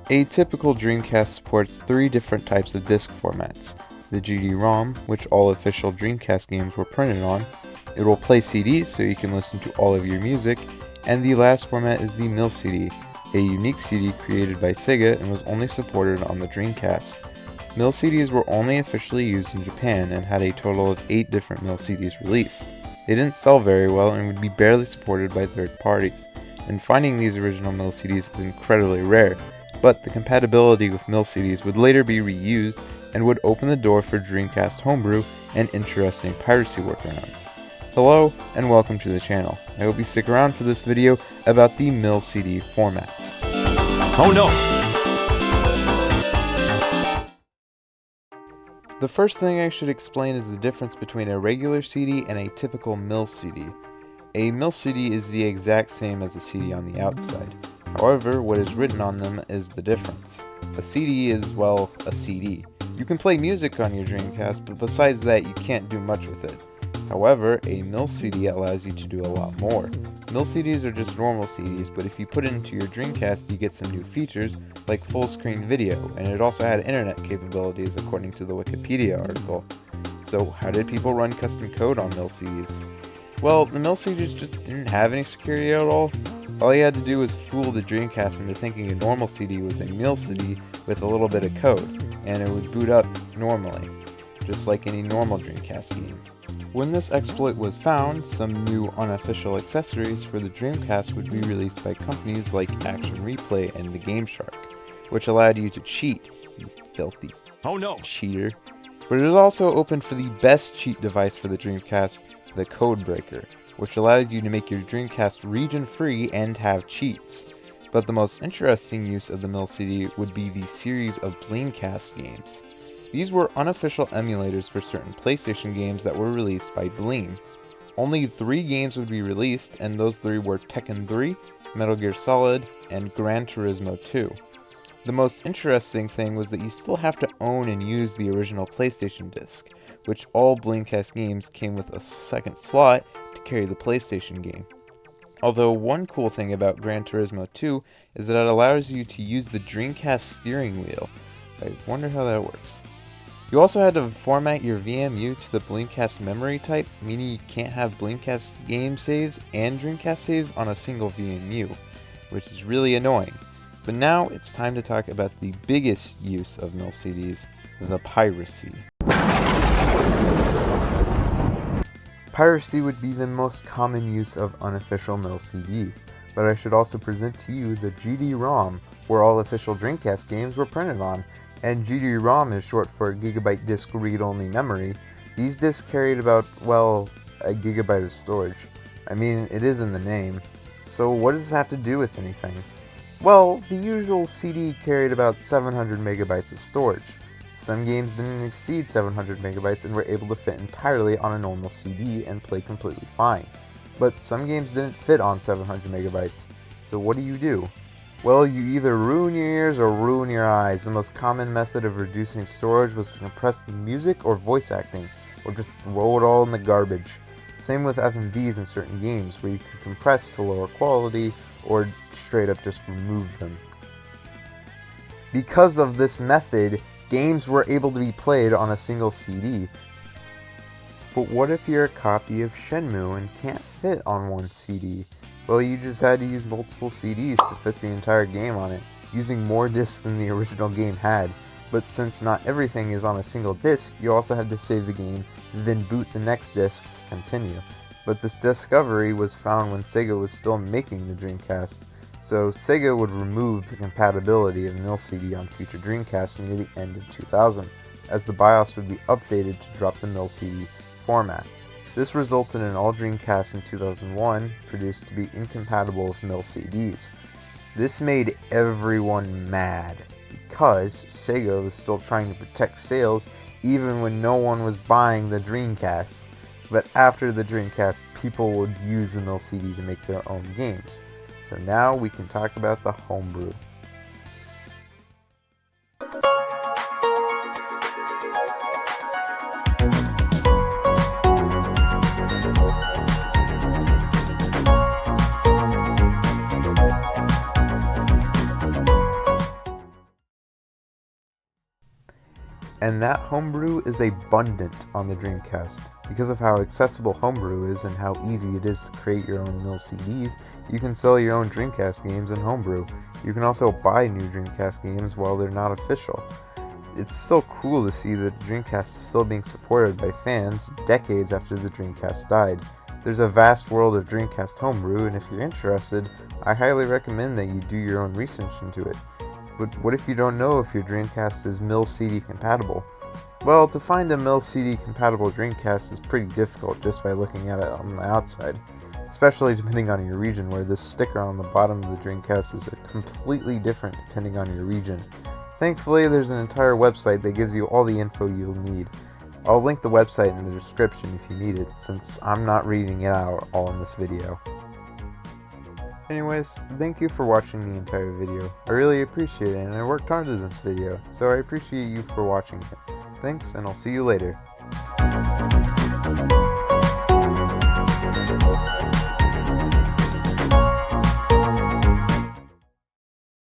A typical Dreamcast supports 3 different types of disc formats. The GD-ROM, which all official Dreamcast games were printed on. It will play CDs so you can listen to all of your music. And the last format is the MIL-CD, a unique CD created by Sega and was only supported on the Dreamcast. MIL-CDs were only officially used in Japan and had a total of 8 different MIL-CDs released. They didn't sell very well and would be barely supported by third parties, and finding these original MIL-CDs is incredibly rare, but the compatibility with MIL-CDs would later be reused and would open the door for Dreamcast Homebrew and interesting piracy workarounds. Hello and welcome to the channel. I hope you stick around for this video about the MIL-CD formats. Oh no! The first thing I should explain is the difference between a regular CD and a typical MIL-CD. A MIL-CD is the exact same as a CD on the outside. However, what is written on them is the difference. A CD is, well, a CD. You can play music on your Dreamcast, but besides that, you can't do much with it. However, a MIL-CD allows you to do a lot more. MIL-CDs are just normal CDs, but if you put it into your Dreamcast, you get some new features, like full-screen video, and it also had internet capabilities according to the Wikipedia article. So how did people run custom code on MIL-CDs? Well, the MIL-CDs just didn't have any security at all. All you had to do was fool the Dreamcast into thinking a normal CD was a MIL-CD with a little bit of code, and it would boot up normally, just like any normal Dreamcast game. When this exploit was found, some new unofficial accessories for the Dreamcast would be released by companies like Action Replay and the Game Shark, which allowed you to cheat, you filthy cheater. But it is also open for the best cheat device for the Dreamcast, the Code Breaker, which allows you to make your Dreamcast region-free and have cheats. But the most interesting use of the MIL-CD would be the series of Dreamcast games. These were unofficial emulators for certain PlayStation games that were released by Bleem. Only 3 games would be released, and those 3 were Tekken 3, Metal Gear Solid, and Gran Turismo 2. The most interesting thing was that you still have to own and use the original PlayStation disc, which all Dreamcast games came with a second slot to carry the PlayStation game. Although one cool thing about Gran Turismo 2 is that it allows you to use the Dreamcast steering wheel. I wonder how that works. You also had to format your VMU to the Dreamcast memory type, meaning you can't have Dreamcast game saves and Dreamcast saves on a single VMU, which is really annoying. But now it's time to talk about the biggest use of MIL-CDs, the piracy. Piracy would be the most common use of unofficial MIL-CDs, but I should also present to you the GD-ROM, where all official Dreamcast games were printed on, and GD-ROM is short for Gigabyte Disk Read-Only Memory. These disks carried about, well, a gigabyte of storage. I mean, it is in the name. So what does this have to do with anything? Well, the usual CD carried about 700 megabytes of storage. Some games didn't exceed 700 megabytes and were able to fit entirely on a normal CD and play completely fine. But some games didn't fit on 700 megabytes. So what do? Well, you either ruin your ears or ruin your eyes. The most common method of reducing storage was to compress the music or voice acting, or just throw it all in the garbage. Same with FMVs in certain games, where you could compress to lower quality, or straight up just remove them. Because of this method, games were able to be played on a single CD. But what if you're a copy of Shenmue and can't fit on one CD? Well, you just had to use multiple CDs to fit the entire game on it, using more discs than the original game had. But since not everything is on a single disc, you also had to save the game, then boot the next disc to continue. But this discovery was found when Sega was still making the Dreamcast, so Sega would remove the compatibility of MIL-CD on future Dreamcasts near the end of 2000, as the BIOS would be updated to drop the MIL-CD format. This resulted in all Dreamcasts in 2001 produced to be incompatible with MIL-CDs. This made everyone mad, because Sega was still trying to protect sales even when no one was buying the Dreamcast. But after the Dreamcast, people would use the MIL-CD to make their own games. So now we can talk about the Homebrew. And that Homebrew is abundant on the Dreamcast. Because of how accessible Homebrew is and how easy it is to create your own mill CDs, you can sell your own Dreamcast games in Homebrew. You can also buy new Dreamcast games while they're not official. It's so cool to see that the Dreamcast is still being supported by fans decades after the Dreamcast died. There's a vast world of Dreamcast Homebrew, and if you're interested, I highly recommend that you do your own research into it. But what if you don't know if your Dreamcast is mill CD compatible? Well, to find a mill CD compatible Dreamcast is pretty difficult just by looking at it on the outside, especially depending on your region, where this sticker on the bottom of the Dreamcast is completely different depending on your region. Thankfully, there's an entire website that gives you all the info you'll need. I'll link the website in the description if you need it, since I'm not reading it out all in this video. Anyways, thank you for watching the entire video. I really appreciate it, and I worked hard on this video, so I appreciate you for watching it. Thanks, and I'll see you later.